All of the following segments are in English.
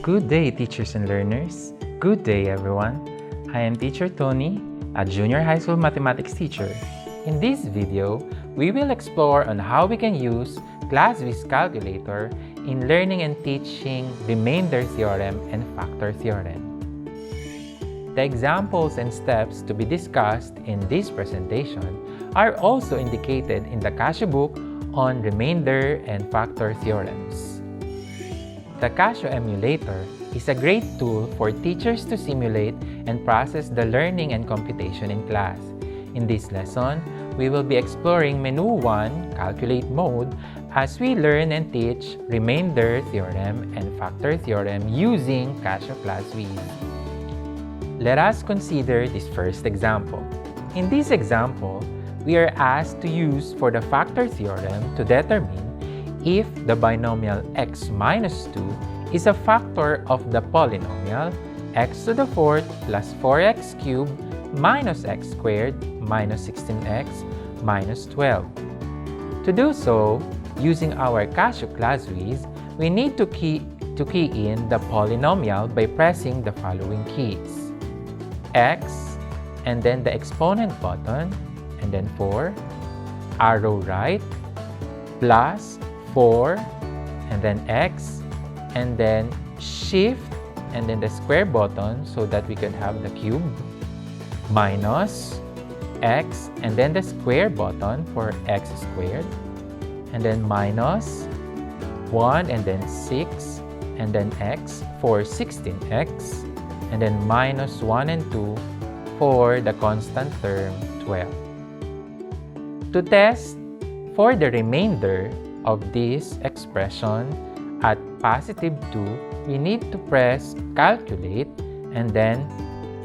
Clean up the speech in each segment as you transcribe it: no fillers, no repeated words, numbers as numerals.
Good day, teachers and learners. Good day, everyone. I am Teacher Tony, a junior high school mathematics teacher. In this video, we will explore on how we can use CLASSWIZ calculator in learning and teaching remainder theorem and factor theorem. The examples and steps to be discussed in this presentation are also indicated in the CASIO book on remainder and factor theorems. The CASIO emulator is a great tool for teachers to simulate and process the learning and computation in class. In this lesson, we will be exploring Menu 1, Calculate Mode, as we learn and teach remainder theorem and factor theorem using CASIO CLASSWIZ. Let us consider this first example. In this example, we are asked to use for the factor theorem to determine if the binomial x minus 2 is a factor of the polynomial x to the fourth plus 4x cubed minus x squared minus 16x minus 12. To do so, using our CASIO CLASSWIZ, we need to key in the polynomial by pressing the following keys: x, and then the exponent button, and then 4, arrow right, plus 4, and then x, and then shift, and then the square button so that we can have the cube, minus x, and then the square button for x squared, and then minus 1, and then 6, and then x for 16x, and then minus 1 and 2 for the constant term 12. To test for the remainder of this expression at positive 2, we need to press calculate, and then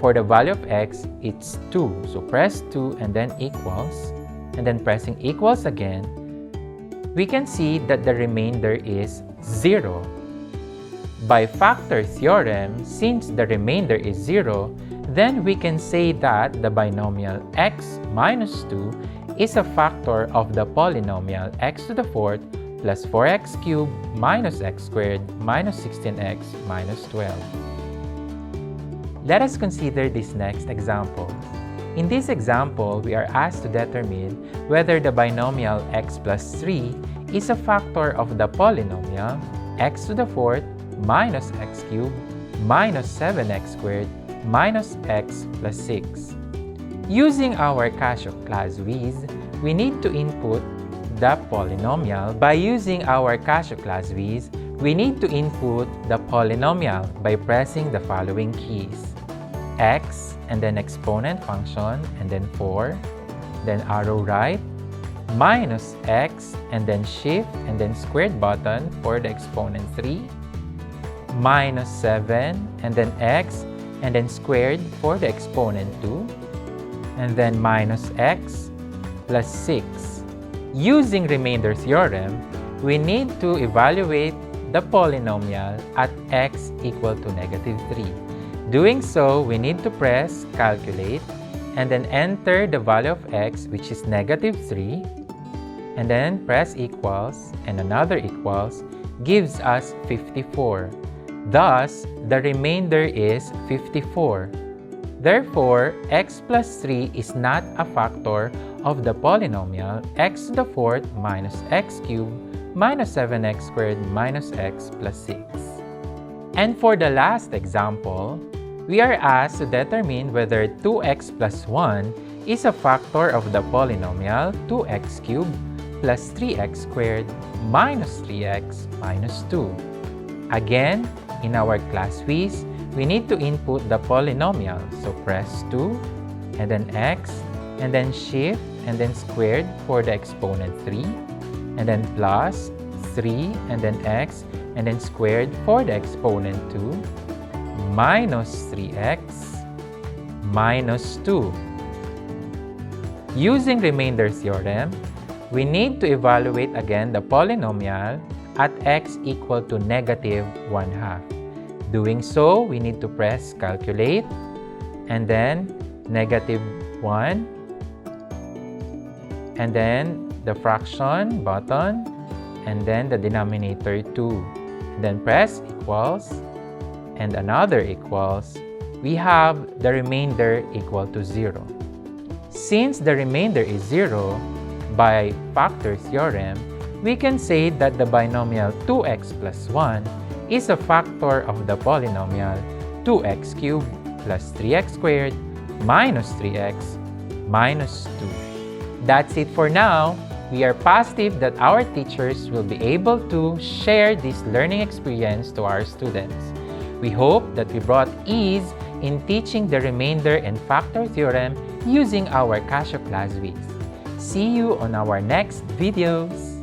for the value of x, it's 2. So press 2 and then equals, and then pressing equals again, we can see that the remainder is 0. By factor theorem, since the remainder is 0, then we can say that the binomial x minus 2 is a factor of the polynomial x to the fourth plus 4x cubed minus x squared minus 16x minus 12. Let us consider this next example. In this example, we are asked to determine whether the binomial x plus 3 is a factor of the polynomial x to the fourth minus x cubed minus 7x squared minus x plus 6. Using our CASIO CLASSWIZ, we need to input the polynomial. By using our CASIO CLASSWIZ, we need to input the polynomial by pressing the following keys: x, and then exponent function, and then 4, then arrow right, minus x, and then shift, and then squared button for the exponent 3, minus 7, and then x, and then squared for the exponent 2, and then minus x plus 6. Using remainder theorem, we need to evaluate the polynomial at x equal to negative 3. Doing so, we need to press calculate, and then enter the value of x, which is negative 3, and then press equals, and another equals, gives us 54. Thus, the remainder is 54. Therefore, x plus 3 is not a factor of the polynomial x to the fourth minus x cubed minus 7x squared minus x plus 6. And for the last example, we are asked to determine whether 2x plus 1 is a factor of the polynomial 2x cubed plus 3x squared minus 3x minus 2. Again, in our CLASSWIZ, we need to input the polynomial. So press 2, and then x, and then shift, and then squared for the exponent 3, and then plus 3, and then x, and then squared for the exponent 2, minus 3x, minus 2. Using remainder theorem, we need to evaluate again the polynomial at x equal to negative 1/2. Doing so, we need to press calculate, and then negative 1, and then the fraction button, and then the denominator 2. And then press equals, and another equals, we have the remainder equal to 0. Since the remainder is 0, by factor theorem, we can say that the binomial 2x plus 1 is a factor of the polynomial 2x cubed plus 3x squared minus 3x minus 2. That's it for now. We are positive that our teachers will be able to share this learning experience to our students. We hope that we brought ease in teaching the remainder and factor theorem using our CASIO CLASSWIZ. See you on our next videos!